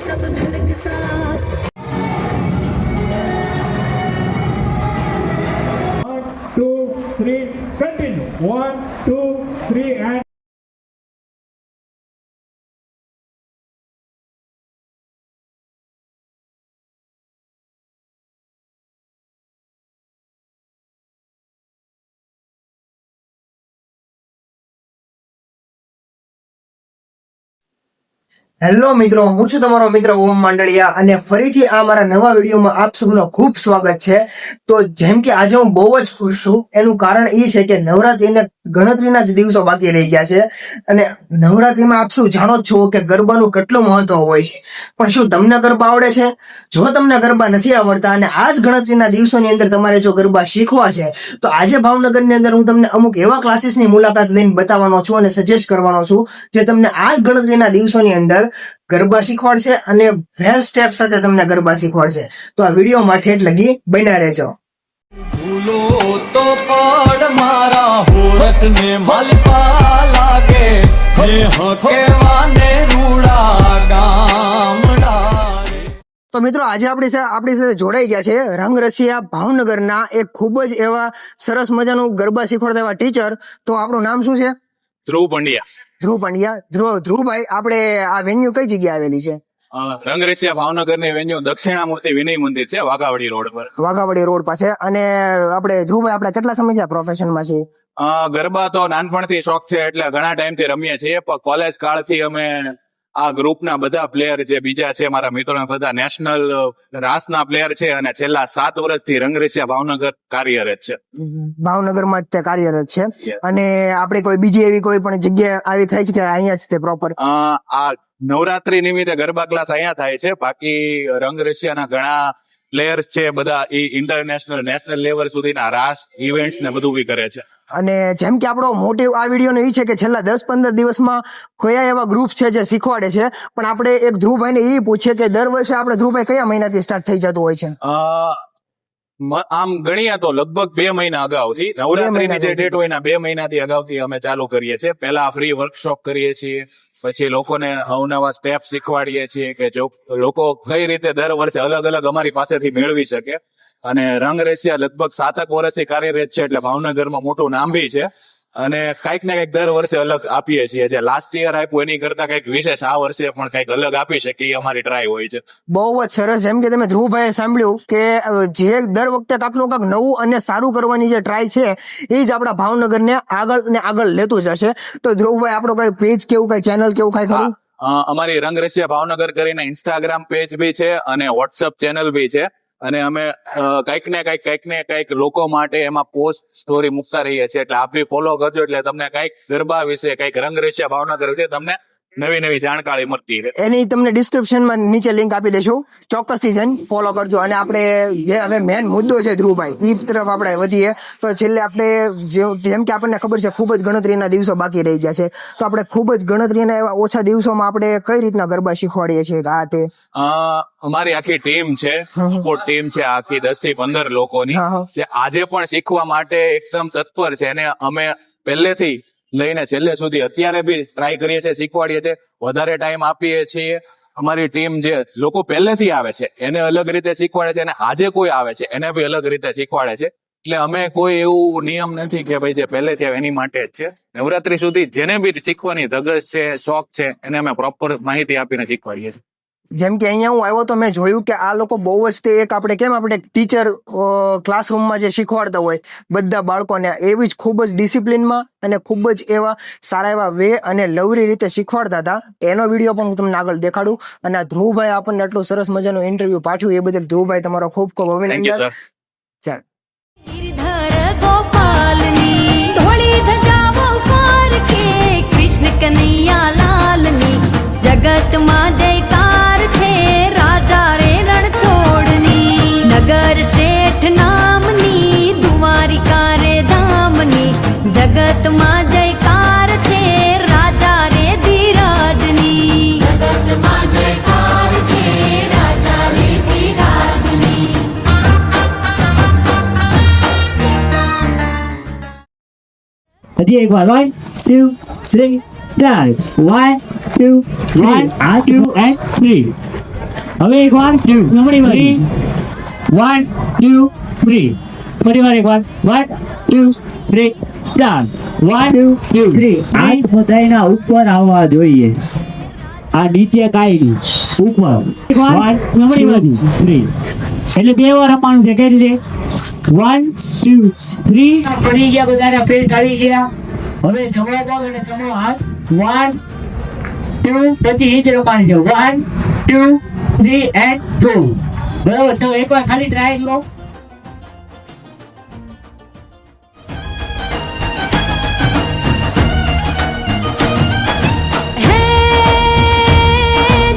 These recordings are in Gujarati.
सब घर के साथ। 1, 2, 3, continue. 1, 2, 3, and હેલો મિત્રો, હું છું તમારો મિત્ર ઓમ માંડળિયા અને ફરીથી આ મારા નવા વિડીયોમાં આપ સૌનું ખૂબ સ્વાગત છે. તો જેમ કે આજે હું બહુ જ ખુશ છું. એનું કારણ એ છે કે નવરાત્રીને ગણતરીના જ દિવસો બાકી રહી ગયા છે અને નવરાત્રીમાં આપ શું જાણો જ છો કે ગરબાનું કેટલું મહત્વ હોય છે. પણ શું તમને ગરબા આવડે છે? જો તમને ગરબા નથી આવડતા અને આ જ ગણતરીના દિવસોની અંદર તમારે જો ગરબા શીખવા છે તો આજે ભાવનગરની અંદર હું તમને અમુક એવા ક્લાસીસની મુલાકાત લઈને બતાવવાનો છું અને સજેસ્ટ કરવાનો છું જે તમને આ જ ગણતરીના દિવસોની અંદર ગરબા શીખવાડશે અને વેલ સ્ટેપ સાથે તમને ગરબા શીખવાડશે. તો આ વિડીયોમાં ઠેઠ લગી બન્યા રહેજો. ભૂલો તો પડ મારા હોરઠને મલપા લાગે હે હકેવાને રૂડા ગામડા. તો મિત્રો આજે આપણી સાથે જોડાઈ ગયા છે રંગરસિયા ભાવનગરના એક ખૂબ જ એવા સરસ મજાનું ગરબા શીખવાડતા એવા ટીચર. તો આપણું નામ શું છે? ધ્રુવ પંડ્યા. ધ્રુવભાઈ, આપણે આ વેન્યુ કઈ જગ્યાએ આવેલી છે? રંગરેસિયા ભાવનગર ની વેન્યુ દક્ષિણામૂર્તિ વિનય મંદિર છે, વાઘાવડી રોડ પર. વાઘાવડી રોડ પાસે. અને આપણે ધ્રુવભાઈ, આપણે કેટલા સમય છે પ્રોફેશનમાં છે? ગરબા તો નાનપણથી શોખ છે એટલે ઘણા ટાઈમ થી રમીએ છીએ, પણ કોલેજ કાળથી અમે આ ગ્રુપના બધા પ્લેયર જે બીજા છે મારા મિત્રો બધા નેશનલ રાસના પ્લેયર છે અને છેલ્લા 7 વર્ષથી રંગરેસિયા ભાવનગર કાર્યરત છે. ભાવનગરમાં જ તે કાર્યરત છે. અને આપણે કોઈ બીજી એવી કોઈ પણ જગ્યા આવી થાય છે કે અહીંયા જ તે પ્રોપર? આ નવરાત્રી નિમિત્તે ગરબા ક્લાસ અહીંયા થાય છે. બાકી રંગરેસિયાના ઘણા પ્લેયર્સ છે બધા ઇન્ટરનેશનલ નેશનલ લેવલ સુધીના રાસ ઇવેન્ટ્સ ને બધું બી કરે છે. અને જેમ કે આપણો મોટિવ આ વિડીયોનો એ છે કે છેલ્લા 10-15 દિવસમાં કયા એવા ગ્રુપ છે જે શીખવાડે છે, પણ આપણે એક ધ્રુવભાઈને એ પૂછીએ કે દર વર્ષે આપણે ધ્રુવભાઈ કયા મહિનાથી સ્ટાર્ટ થઈ જતું હોય છે? આમ ગણીએ તો લગભગ 2 મહિના અગાઉથી નવરાત્રીની જે ડેટ હોય એના 2 મહિનાથી અગાઉથી અમે ચાલુ કરીએ છીએ. પહેલા ફ્રી વર્કશોપ કરીએ છીએ, પછી લોકોને અવનવા સ્ટેપ શીખવાડીએ છીએ કે જો લોકો કઈ રીતે દર વર્ષે અલગ અલગ અમારી પાસેથી મેળવી શકે. અને રંગરેસિયા લગભગ 7 વર્ષથી કાર્યરત છે એટલે ભાવનગરમાં મોટું નામ બી છે અને કઈક ને કઈક દર વર્ષે અલગ આપીએ છીએ. જે લાસ્ટ યર આપ્યું એની કરતા કઈક વિશેષ આ વર્ષે પણ કઈક અલગ આપી શકીએ અમારી ટ્રાય હોય છે. બહુ જ સરસ. જેમ કે તમે ધ્રુવભાઈએ સાંભળ્યું કે જે દર વખતે કાંકનું કાંક નવું અને સારું કરવાની જે ટ્રાય છે એ જ આપણા ભાવનગરને આગળ ને આગળ લેતું જશે. તો ધ્રુવભાઈ, આપણો કઈ પેજ કેવું કઈ ચેનલ કેવું કઈ ખરું? અમારી રંગરેસિયા ભાવનગર કરીને ઇન્સ્ટાગ્રામ પેજ બી છે અને વોટ્સઅપ ચેનલ બી છે. અને અમે કઈક ને કઈક લોકો માટે એમાં પોસ્ટ સ્ટોરી મૂકતા રહીએ છીએ, એટલે આપ બી ફોલો કરજો એટલે તમને કઈક ગરબા વિશે કઈક રંગરેસિયા ભાવનગર વિશે તમને નવી જાણકારી મળતી રહે. એની તમને ડિસ્ક્રિપ્શનમાં નીચે લિંક આપી દેશું, ચોક્કસથી જઈને ફોલો કરજો. અને આપણે જે હવે મેન મુદ્દો છે ધ્રુવભાઈ, એ તરફ આપણે વધીએ. તો છેલ્લે આપણે જેમ કે આપણને ખબર છે ખૂબ જ ગણતરીના દિવસો બાકી રહી ગયા છે, તો આપણે ખૂબ જ ગણતરીના એવા ઓછા દિવસોમાં આપણે કઈ રીતના ગરબા શીખવાડીએ છીએ? આ તે અમારી આખી ટીમ છે, સપોર્ટ ટીમ છે આખી 10 થી 15 લોકોની, જે આજે પણ શીખવા માટે એકદમ તત્પર છે. અને અમે પહેલેથી લઈને છેલ્લે સુધી અત્યારે બી ટ્રાય કરીએ છીએ, શીખવાડીએ છીએ, વધારે ટાઈમ આપીએ છીએ. અમારી ટીમ જે લોકો પહેલેથી આવે છે એને અલગ રીતે શીખવાડે છે અને આજે કોઈ આવે છે એને બી અલગ રીતે શીખવાડે છે. એટલે અમે કોઈ એવું નિયમ નથી કે ભાઈ જે પહેલેથી આવે એની માટે જ છે. નવરાત્રી સુધી જેને બી શીખવાની ધગશ છે, શોખ છે, એને અમે પ્રોપર માહિતી આપીને શીખવાડીએ છીએ. જેમ કે અહીંયા હું આવ્યો તો મેં જોયું કે આ લોકો બહુ જ તે એક આપણે ટીચર ક્લાસરૂમમાં જે શીખવાડતા હોય બધા બાળકોને, એવી જ ખૂબ જ ડિસિપ્લિનમાં અને ખૂબ જ એવા સારા એવા વે અને લવરી રીતે શીખવાડતા હતા. એનો વિડીયો પણ હું તમને આગળ દેખાડું. અને આ ધ્રુવભાઈ આપણને આટલું સરસ મજાનું ઇન્ટરવ્યુ પાઠવ્યું એ બદલ ધ્રુવભાઈ તમારો ખૂબ ખૂબ અભિનંદન. ચાલ. કૃષ્ણ કનૈયા લાલની જગતમાં જયકાર છે, રાજા રે રણછોડની નગર શેઠ નામની દ્વારિકા રે ધામની જગતમાં જયકાર છે, રાજા રે ધીરાજની જગતમાં જયકાર છે, રાજા રે ધીરાજની. હજી એક વાર 1 2 3 start. 1 2 1 2 and 3 હવે એકવાર જમણી બાજુ 1 2 3 ફરીવાર એકવાર 1 2 3 ડન 1 2 3 હાથ બધાયના ઉપર આવવા જોઈએ આ નીચે કાઈ નહીં ઉપર 1 જમણી બાજુ 3 એટલે બે વાર રમવાનું છે કઈ રીતે 1 2 3 પડી ગયા બધાના પેટ આવી ગયા હવે જમણો પગ અને જમણો હાથ 1 2 પછી એ જ રમવાનું છે 1 2 3 and 2 બરાબર તો એકવાર ખાલી ટ્રાય કરો है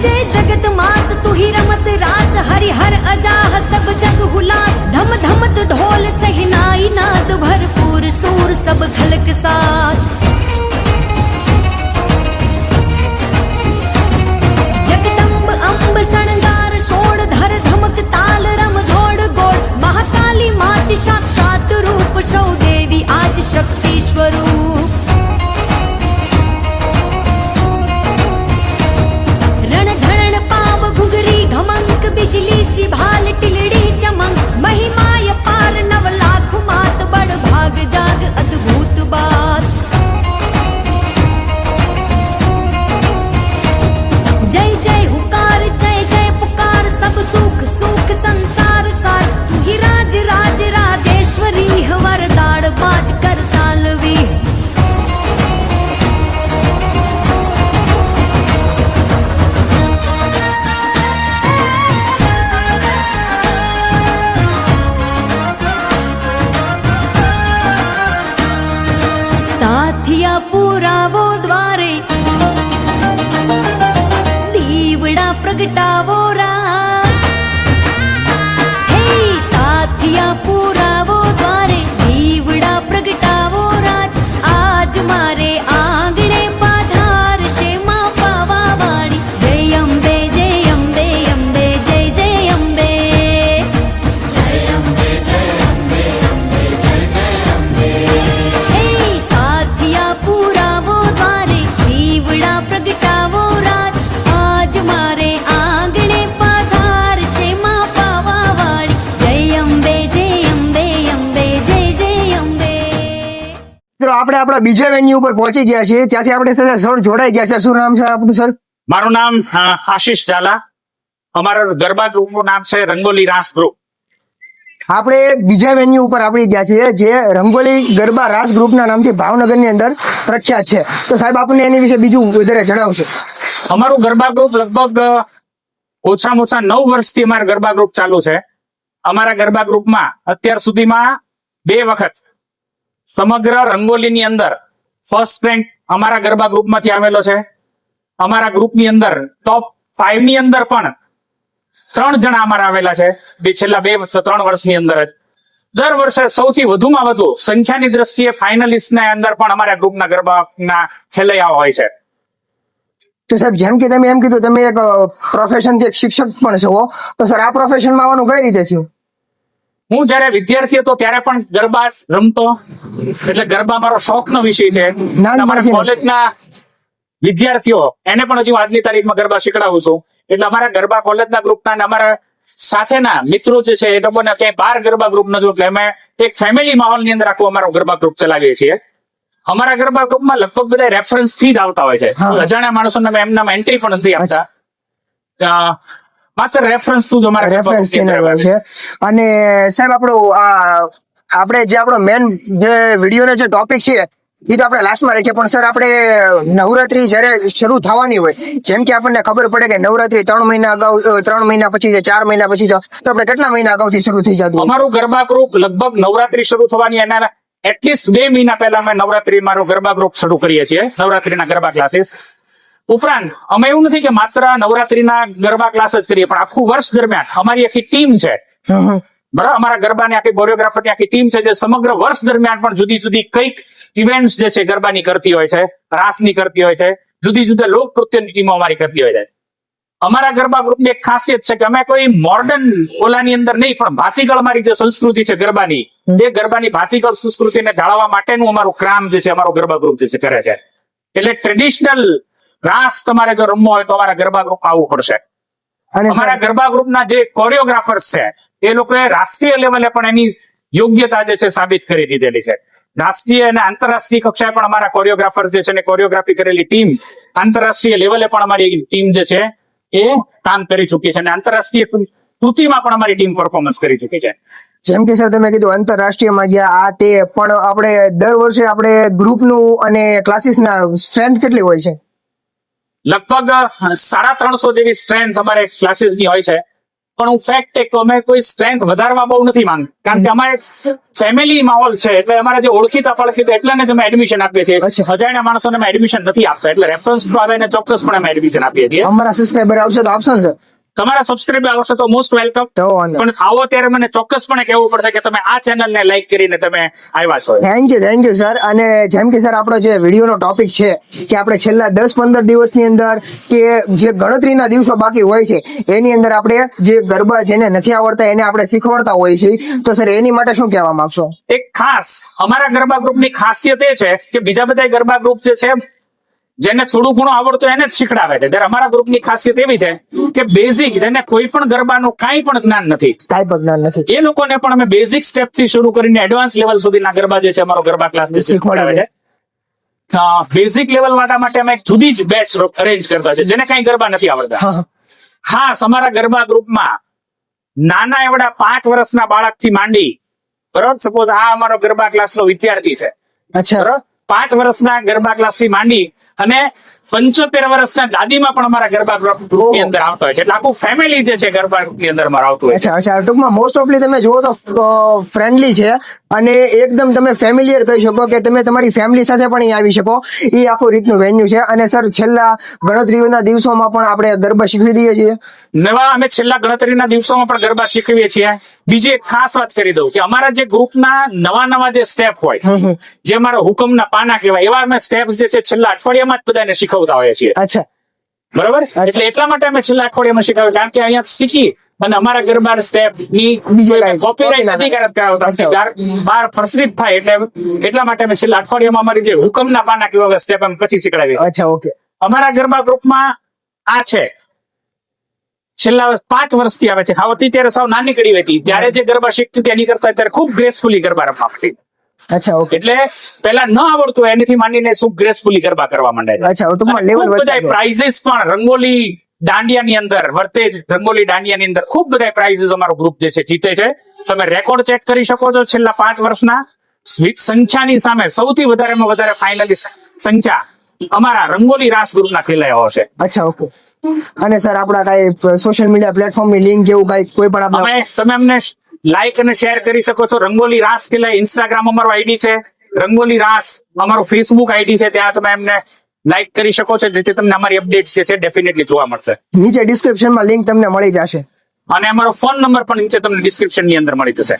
जय जगत मात तू ही रमत रास हरि हर अजाह सब जग हुलास धम धमत ढोल सहनाई नाद भरपूर सूर सब खलक साथ जगदम्ब अंब शणगार शोड़ धर धमक ताल रम धोड़ गोड़ महाकाली मात साक्षात रूप सौ देवी आज शक्ति स्वरूप रण झरण पाव घुघरी घमंक बिजली सी भाल टिलड़ी चमक महिमाय पार नव लाख मात बड़ भाग जाग अद्भुत बात जय जय हुकार जय जय पुकार सब सुख सुख संसार सार तू ही राज राज राजेश्वरी वरदाड़ बाज कर तालवी साथिया पुरावो द्वारे दीवड़ा प्रगटावो राज हे साथिया पुरावो द्वारे दीवड़ा प्रगटावो राज आज मारे आंगणे पाधार शे मां पावा वाड़ी जय अम्बे जय अम्बे अम्बे जय जय अम्बे हे साथिया पुरावो द्वारे दीवड़ा प्रगटावो राज आज मारे आंगणे पाधार शे मां पावा वाड़ी जय अम्बे अम्बे जय जय अम्बे મિત્રો આપણે આપણા બીજા વેન્યુ ઉપર પહોંચી ગયા છીએ ત્યાંથી આપણે સાથે સર જોડાઈ ગયા છે શું નામ છે આપણું સર મારું નામ આશીષ ઝાલા અમારા ગરબા ગ્રુપનું નામ છે રંગોલી રાસ ગ્રુપ આપણે બીજા વેન્યુ ઉપર આપણી ગયા છીએ જે રંગોલી ગરબા રાસ ગ્રુપના નામથી ભાવનગરની અંદર પ્રખ્યાત છે તો સાહેબ આપણને એની વિશે બીજું વધારે જણાવશો અમારું ગરબા ગ્રુપ લગભગ ઓછામાં ઓછા 9 વર્ષથી અમારા ગરબા ગ્રુપ ચાલુ છે અમારા ગરબા ગ્રુપમાં અત્યાર સુધીમાં 2 વખત સમગ્ર રંગોલીની અંદર ફર્સ્ટ રેન્ક અમારા ગરબા ગ્રુપમાંથી આવેલો છે અમારા ગ્રુપની અંદર ટોપ 5 ની અંદર પણ 3 જણા અમારા આવેલા છે છેલ્લા 2-3 વર્ષની અંદર જ દર વર્ષે સૌથી વધુમાં વધુ સંખ્યાની દ્રષ્ટિએ ફાઇનલિસ્ટ ના અંદર પણ અમારા ગ્રુપના ગરબાના ખેલૈયાઓ હોય છે તો સાહેબ જેમ કે તમે એમ કીધું તમે એક પ્રોફેશનથી એક શિક્ષક પણ છો તો સર આ પ્રોફેશનમાં આવવાનું કઈ રીતે થયું હું જયારે વિદ્યાર્થી હતો ત્યારે પણ ગરબા રમતો એટલે ગરબા મારો શોખનો વિષય છે અમારા કોલેજના વિદ્યાર્થીઓ એને પણ હજી આજની તારીખમાં ગરબા શીખડાવું છું એટલે અમારા ગરબા કોલેજના ગ્રુપના અને અમારા સાથેના મિત્રો જે છે એ લોકોને ક્યાંય બાર ગરબા ગ્રુપ નથી એટલે અમે એક ફેમિલી માહોલની અંદર આખું અમારો ગરબા ગ્રુપ ચલાવીએ છીએ અમારા ગરબા ગ્રુપમાં લગભગ બધા રેફરન્સ થી જ આવતા હોય છે અજાણ્યા માણસોને અમે એમના એન્ટ્રી પણ નથી આપતા માત્ર રેફરન્સ નું જ અમારા રેફરન્સ ચેનલ હોય છે અને સાહેબ આપણો આપણે જે આપણો મેન જે વિડીયોનો જે ટોપિક છે એ તો આપણે લાસ્ટમાં રાખીએ પણ સર આપણે નવરાત્રી જયારે શરૂ થવાની હોય જેમ કે આપણને ખબર પડે કે નવરાત્રી 3 મહિના અગાઉ 3 મહિના પછી છે 4 મહિના પછી તો આપણે કેટલા મહિના અગાઉથી શરૂ થઈ જતું અમારું ગરબા ગ્રુપ લગભગ નવરાત્રી શરૂ થવાની એના એટલીસ્ટ 2 મહિના પહેલા અમે નવરાત્રી મારો ગરબા ગ્રુપ શરૂ કરીએ છીએ નવરાત્રીના ગરબા ક્લાસીસ ઉપરાંત અમે એવું નથી કે માત્ર નવરાત્રીના ગરબા ક્લાસ જ કરીએ પણ આખું વર્ષ દરમિયાન અમારી આખી ટીમ છે બરાબર અમારા ગરબાની આખી કોરિયોગ્રાફરની આખી ટીમ છે જે સમગ્ર વર્ષ દરમિયાન પણ જુદી જુદી કઈક ઇવેન્ટ્સ જે છે ગરબાની કરતી હોય છે રાસની કરતી હોય છે જુદી જુદા લોક નૃત્યની ટીમો અમારી કરતી હોય છે અમારા ગરબા ગ્રુપની એક ખાસિયત છે કે અમે કોઈ મોડર્ન ઓલાની અંદર નહીં પણ ભાતીગળ અમારી જે સંસ્કૃતિ છે ગરબાની એ ગરબાની ભાતીગળ સંસ્કૃતિને જાળવવા માટેનું અમારું કામ જે છે અમારો ગરબા ગ્રુપ જે છે કરે છે એટલે ટ્રેડિશનલ રાસ તમારે જો રમવો હોય તો અમારા ગરબા ગ્રુપ આવવું પડશે. અને અમારા સર ગરબા ગ્રુપના જે કોરિયોગ્રાફર્સ છે એ લોકોએ રાષ્ટ્રીય લેવલે પણ એની યોગ્યતા જે છે સાબિત કરી દીધેલી છે. રાષ્ટ્રીય અને આંતરરાષ્ટ્રીય કક્ષાએ પણ અમારા કોરિયોગ્રાફર જે છે ને કોરિયોગ્રાફી કરેલી ટીમ આંતરરાષ્ટ્રીય લેવલે પણ અમારી ટીમ જે છે એ કામ કરી ચૂકી છે અને આંતરરાષ્ટ્રીય કૃતિમાં પણ અમારી ટીમ પરફોર્મન્સ કરી ચૂકી છે. જેમ કે સર તમે કીધું આંતરરાષ્ટ્રીયમાં ગયા આ તે, પણ આપણે દર વર્ષે આપણે ગ્રુપનું અને ક્લાસીસના સ્ટ્રેન્થ કેટલી હોય છે? લગભગ 350 જેવી સ્ટ્રેન્થ અમારે ક્લાસીસની હોય છે. પણ હું ફેક્ટ એક અમે કોઈ સ્ટ્રેન્થ વધારવા બહુ નથી માંગતા, કારણ કે અમારે ફેમિલી માહોલ છે એટલે અમારા જે ઓળખીતા પડખીતા એટલાને જ અમે એડમિશન આપીએ છીએ. અજાણ્યા માણસોને અમે એડમિશન નથી આપતા, એટલે રેફરન્સ તો આવે ને ચોક્કસપણે અમે એડમિશન આપીએ છીએ. અમારા સબસ્ક્રાઇબર આવશે તો આપશો ને સર? તમારા સબસ્ક્રાઇબર આવશે તો મોસ્ટ વેલકમ. તો વાંધો પણ આવો ત્યારે મને ચોક્કસપણે કહેવું પડશે કે તમે આ ચેનલને લાઈક કરીને તમે આવ્યા છો. Thank you sir. અને જેમ કે સર આપણો જે વિડીયોનો ટોપિક છે કે આપણે છેલ્લા 10-15 દિવસની અંદર કે જે ગણતરીના દિવસો બાકી હોય છે એની અંદર આપણે જે ગરબા જેને નથી આવડતા એને આપણે શીખવાડતા હોઈએ છીએ, તો સર એની માટે શું કહેવા માંગશો? એક ખાસ અમારા ગરબા ગ્રુપની ખાસિયત એ છે કે બીજા બધા ગરબા ગ્રુપ જે છે જેને થોડું ઘણું આવડતું એને જ શીખડાવે છે, ત્યારે અમારા ગ્રુપની ખાસિયત એવી છે કે બેઝિક જેને કોઈ પણ ગરબાનું કાંઈ પણ જ્ઞાન નથી, કાંઈ પણ જ્ઞાન નથી, એ લોકોને પણ અમે બેઝિક સ્ટેપ થી શરૂ કરીને એડવાન્સ લેવલ સુધીના ગરબા જે છે અમારો ગરબા ક્લાસ શીખવાડે છે. બેઝિક લેવલ માટે અમે એક જુદી જ બેચ અરેન્જ કરતા છે જેને કઈ ગરબા નથી આવડતા. ખાસ અમારા ગરબા ગ્રુપમાં નાના એવડા 5 વર્ષના બાળકથી માંડી, બરોબર, સપોઝ આ અમારો ગરબા ક્લાસનો વિદ્યાર્થી છે, અચ્છા, બરોબર, 5 વર્ષના ગરબા ક્લાસથી માંડી અને 75 વર્ષના દાદીમાં પણ અમારા ગરબા ગ્રુપની અંદર આવતા હોય છે. એટલે આખું ફેમિલી જે છે ગરબા ગ્રુપની અંદર અમારું આવતું હોય છે. અચ્છા. ટૂંકમાં મોસ્ટ ઓફલી તમે જુઓ તો ફ્રેન્ડલી છે અને એકદમ તમે ફેમિલિયર કહી શકો કે તમે તમારી ફેમિલી સાથે પણ અહીં આવી શકો, એ આખું રીતનું વેન્યુ છે. અને સર છેલ્લા ગણતરીના દિવસોમાં પણ આપણે ગરબા શીખવી દઈએ છીએ. અમે છેલ્લા ગણતરીના દિવસોમાં પણ ગરબા શીખવીએ છીએ. બીજી એક ખાસ વાત કરી દઉં કે અમારા જે ગ્રુપના નવા જે સ્ટેપ હોય, જે અમારા હુકમના પાના કહેવાય, એવા અમે સ્ટેપ જે છે છેલ્લા અઠવાડિયામાં જ બધાને શીખવતા હોઈએ છીએ. અચ્છા, બરોબર. એટલે એટલા માટે અમે છેલ્લા અઠવાડિયામાં શીખવ્યું, કારણ કે અહીંયા શીખી અને અમારા ગરબા સ્ટેપ ની કોપીરાઇટ નથી કરાવતા, બહાર પ્રસરિત થાય, એટલે એટલા માટે અમે છેલ્લા અઠવાડિયામાં અમારી જે હુકમના પાના કેવા સ્ટેપ અમે પછી શીખડાવી. અચ્છા, ઓકે. અમારા ગરબા ગ્રુપમાં આ છે છેલ્લા 5 વર્ષથી આવે છે. ખાવતી ત્યારે સાવ નાની કડી હતી, ત્યારે જે ગરબા શીખતી હતી એની કરતા અત્યારે ખૂબ ગ્રેસફુલી ગરબા રમવા માંડી. અચ્છા, ઓકે. એટલે પેલા ન આવડતું એનાથી માંડીને શું ગ્રેસફુલી ગરબા કરવા માંડે. અચ્છા, ટૂંકમાં લેવલ બધા પ્રાઇઝીસ પણ રંગોલી દાંડિયાની અંદર, વર્તેજ રંગોલી દાંડિયાની અંદર ખૂબ બધા પ્રાઇઝીસ અમારો ગ્રુપ જે છે જીતે છે. તમે રેકોર્ડ ચેક કરી શકો છો. છેલ્લા 5 વર્ષના સંખ્યાની સામે સૌથી વધારેમાં વધારે ફાઇનલી સંખ્યા અમારા રંગોલી રાસ ગ્રુપના ખેલાયાઓ છે. અચ્છા, ઓકે. અને સર આપણા કઈ સોશિયલ મીડિયા પ્લેટફોર્મની લિંક જેવું કઈ કોઈ પણ તમે અમને લાઈક અને શેર કરી શકો છો. રંગોલી રાસ ખેલાય ઇન્સ્ટાગ્રામ અમારો આઈડી છે, રંગોલી રાસ અમારો ફેસબુક આઈડી છે, ત્યાં તમે એમને લાઈક કરી શકો છો, જેથી તમને અમારી અપડેટ્સ જે છે ડેફિનેટલી જોવા મળશે. નીચે ડિસ્ક્રિપ્શનમાં લિંક તમને મળી જશે અને અમારો ફોન નંબર પણ નીચે તમને ડિસ્ક્રિપ્શન ની અંદર મળી જશે.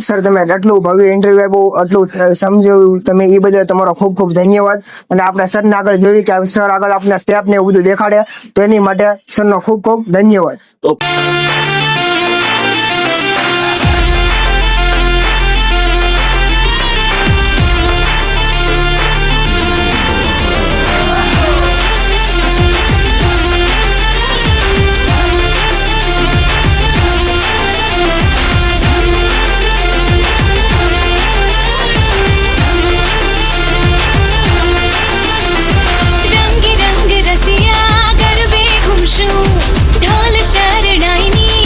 સર તમે આટલું ભવ્ય ઇન્ટરવ્યુ આપ્યું, આટલું સમજાવ્યું તમે, એ બદલ તમારો ખૂબ ખૂબ ધન્યવાદ. અને આપણા સરને આગળ જોયું કે સર આગળ આપણા સ્ટેપ ને એવું બધું દેખાડે, તો એની માટે સરનો ખૂબ ખૂબ ધન્યવાદ. રંગ રંગ રસિયા ગરબે ઘૂમશું, ઢોલ શરણાઈની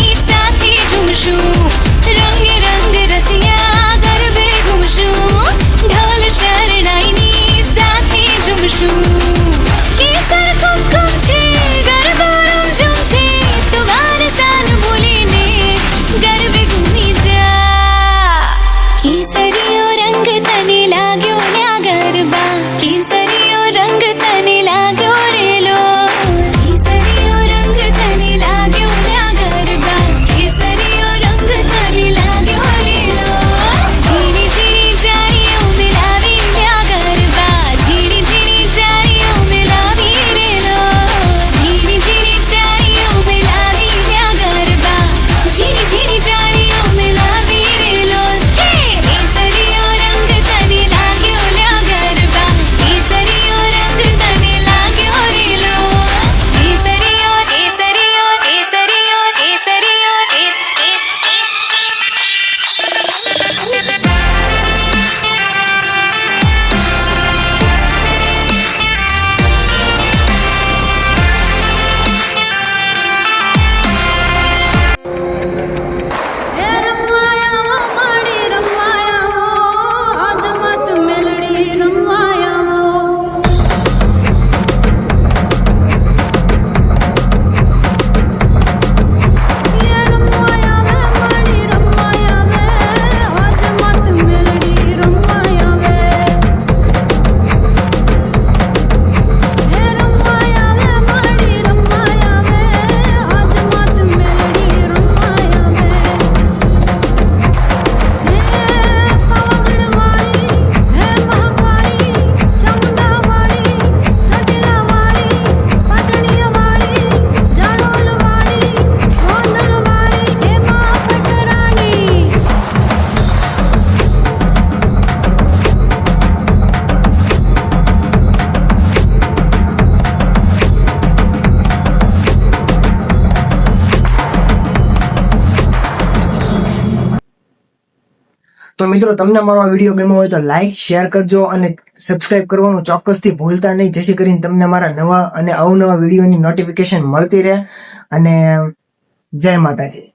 તો મિત્રો તમને મારો આ વિડીયો ગમ્યો હોય તો લાઈક શેર કરજો અને સબસ્ક્રાઇબ કરવાનું ચોક્કસથી ભૂલતા નહીં, જેથી કરીને તમને મારા નવા અને અવનવા વિડીયોની નોટિફિકેશન મળતી રહે. અને જય માતાજી.